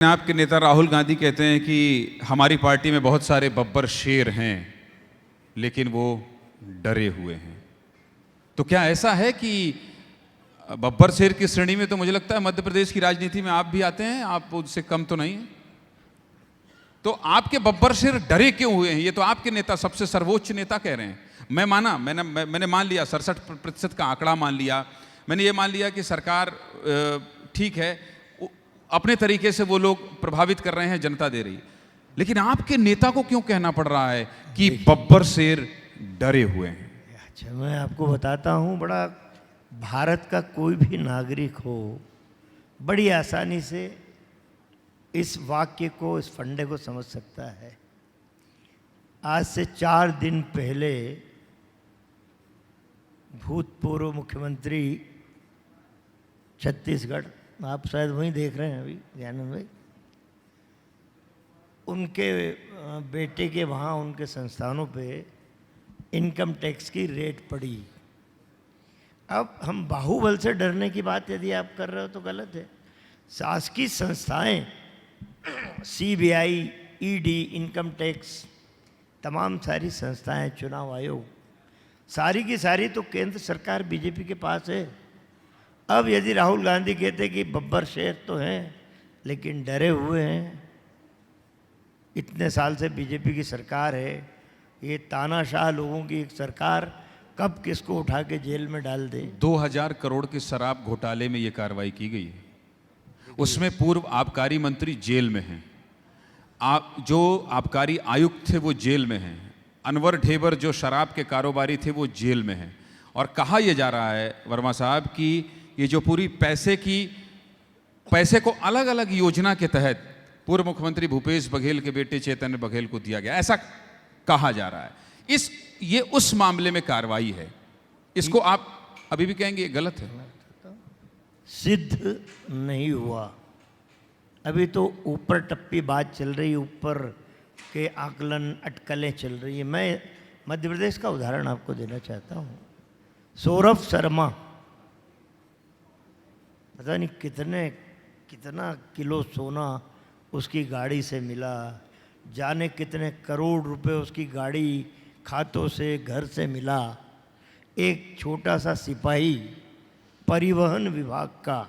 आपके नेता राहुल गांधी कहते हैं कि हमारी पार्टी में बहुत सारे बब्बर शेर हैं, लेकिन वो डरे हुए हैं। तो क्या ऐसा है कि बब्बर शेर की श्रेणी में तो मुझे लगता है मध्य प्रदेश की राजनीति में आप भी आते हैं, आप उससे कम तो नहीं हैं। तो आपके बब्बर शेर डरे क्यों हुए हैं? ये तो आपके नेता, सबसे सर्वोच्च नेता कह रहे हैं। मैंने मान लिया 67% का आंकड़ा मान लिया। मैंने ये मान लिया कि सरकार ठीक है, अपने तरीके से वो लोग प्रभावित कर रहे हैं, जनता दे रही है। लेकिन आपके नेता को क्यों कहना पड़ रहा है कि बब्बर शेर डरे हुए हैं? अच्छा, मैं आपको बताता हूँ, बड़ा भारत का कोई भी नागरिक हो बड़ी आसानी से इस वाक्य को, इस फंडे को समझ सकता है। आज से 4 दिन पहले भूतपूर्व मुख्यमंत्री छत्तीसगढ़, आप शायद वहीं देख रहे हैं अभी दयानंद भाई, उनके बेटे के वहाँ उनके संस्थानों पे इनकम टैक्स की रेट पड़ी। अब हम बाहुबल से डरने की बात यदि आप कर रहे हो तो गलत है। शासकीय संस्थाएं, सीबीआई, ईडी, इनकम टैक्स, तमाम सारी संस्थाएं, चुनाव आयोग, सारी की सारी तो केंद्र सरकार बीजेपी के पास है। अब यदि राहुल गांधी कहते कि बब्बर शेर तो हैं लेकिन डरे हुए हैं, इतने साल से बीजेपी की सरकार है, ये तानाशाह लोगों की एक सरकार कब किसको उठा के जेल में डाल दे। 2000 करोड़ के शराब घोटाले में ये कार्रवाई की गई है। उसमें पूर्व आबकारी मंत्री जेल में हैं, जो आबकारी आयुक्त थे वो जेल में हैं, अनवर ढेबर जो शराब के कारोबारी थे वो जेल में हैं। और कहा यह जा रहा है वर्मा साहब कि ये जो पूरी पैसे को अलग अलग योजना के तहत पूर्व मुख्यमंत्री भूपेश बघेल के बेटे चैतन्य बघेल को दिया गया, ऐसा कहा जा रहा है। ये उस मामले में कार्रवाई है। इसको आप अभी भी कहेंगे ये गलत है? सिद्ध नहीं हुआ, अभी तो ऊपर टप्पी बात चल रही, ऊपर के आकलन, अटकलें चल रही है। मैं मध्य प्रदेश का उदाहरण आपको देना चाहता हूँ। सौरभ शर्मा, पता नहीं कितना किलो सोना उसकी गाड़ी से मिला, जाने कितने करोड़ रुपए उसकी गाड़ी खातों से, घर से मिला। एक छोटा सा सिपाही परिवहन विभाग का,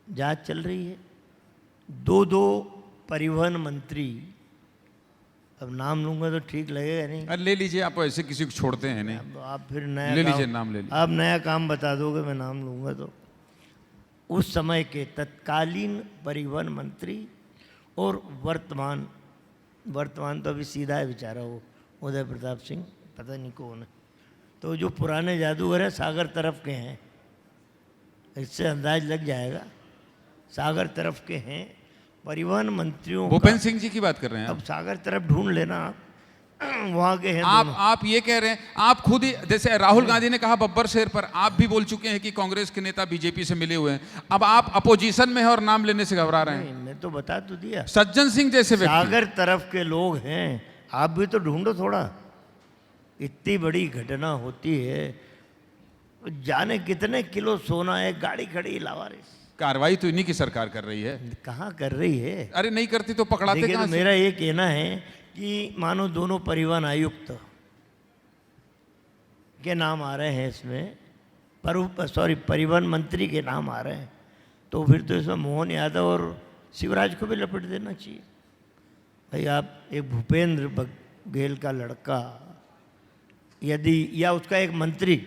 जांच चल रही है। 2 परिवहन मंत्री, अब नाम लूंगा तो ठीक लगेगा नहीं। अरे ले लीजिए, आप ऐसे किसी को छोड़ते हैं नहीं। आप फिर नया ले लीजिए, नाम ले लीजिए। आप नया काम बता दोगे, मैं नाम लूंगा तो। उस समय के तत्कालीन परिवहन मंत्री और वर्तमान तो अभी सीधा है बेचारा, वो उदय प्रताप सिंह, पता नहीं कौन है। तो जो पुराने जादूगर है सागर तरफ के हैं, इससे अंदाज लग जाएगा, सागर तरफ के हैं परिवहन मंत्रियों। भूपेंद्र सिंह जी की बात कर रहे हैं? अब सागर तरफ ढूंढ लेना आप, वहाँ के हैं। आप ये कह रहे हैं, आप खुद ही, जैसे राहुल गांधी ने कहा बब्बर शेर पर, आप भी बोल चुके हैं कि कांग्रेस के नेता बीजेपी से मिले हुए हैं। अब आप अपोजिशन में हैं और नाम लेने से घबरा रहे हैं। मैं तो बता तो दिया, सज्जन सिंह जैसे व्यक्ति सागर तरफ के लोग हैं, आप भी तो ढूंढो थोड़ा। इतनी बड़ी घटना होती है, जाने कितने किलो सोना है, गाड़ी खड़ी लावारिस। कार्रवाई तो इन्हीं की सरकार कर रही है। कहाँ कर रही है? अरे नहीं करती तो पकड़ाते कहाँ से? मेरा ये कहना है कि मानो दोनों परिवहन आयुक्त के नाम आ रहे हैं इसमें, परिवहन मंत्री के नाम आ रहे हैं, तो फिर तो इसमें मोहन यादव और शिवराज को भी लपेट देना चाहिए। भाई, आप एक भूपेंद्र बघेल का लड़का यदि, या उसका एक मंत्री,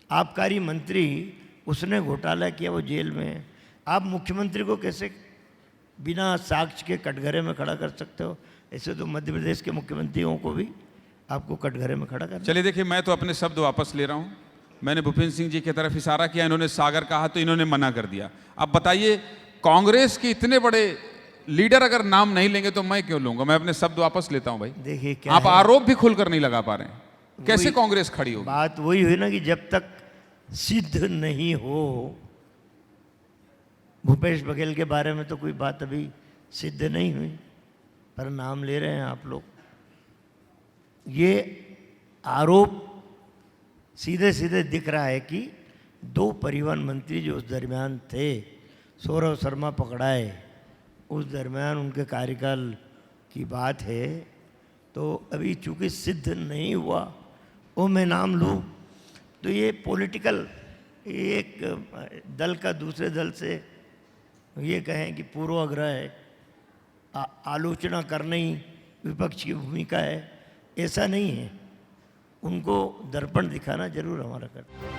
आबकारी मंत्री, उसने घोटाला किया, वो जेल में है, आप मुख्यमंत्री को कैसे बिना साक्ष्य के कटघरे में खड़ा कर सकते हो? ऐसे तो मध्य प्रदेश के मुख्यमंत्रियों को भी आपको कटघरे में खड़ा करना। चलिए देखिए, मैं तो अपने शब्द वापस ले रहा हूं। मैंने भूपेंद्र सिंह जी की तरफ इशारा किया, इन्होंने सागर कहा तो इन्होंने मना कर दिया। अब बताइए, कांग्रेस के इतने बड़े लीडर अगर नाम नहीं लेंगे तो मैं क्यों लूंगा? मैं अपने शब्द वापस लेता हूं भाई। देखिए क्या आप आरोप भी खुलकर नहीं लगा पा रहे हैं, कैसे कांग्रेस खड़ी होगी? बात वही हुई ना कि जब तक सिद्ध नहीं हो, भूपेश बघेल के बारे में तो कोई बात अभी सिद्ध नहीं हुई, पर नाम ले रहे हैं आप लोग। ये आरोप सीधे सीधे दिख रहा है कि 2 परिवहन मंत्री जो उस दरमियान थे, सौरभ शर्मा पकड़ाए, उस दरमियान उनके कार्यकाल की बात है, तो अभी चूँकि सिद्ध नहीं हुआ वो मैं नाम लूँ तो ये पॉलिटिकल, एक दल का दूसरे दल से ये कहें कि पूर्वाग्रह है, आलोचना करना ही विपक्ष की भूमिका है, ऐसा नहीं है। उनको दर्पण दिखाना जरूर हमारा कर्तव्य है।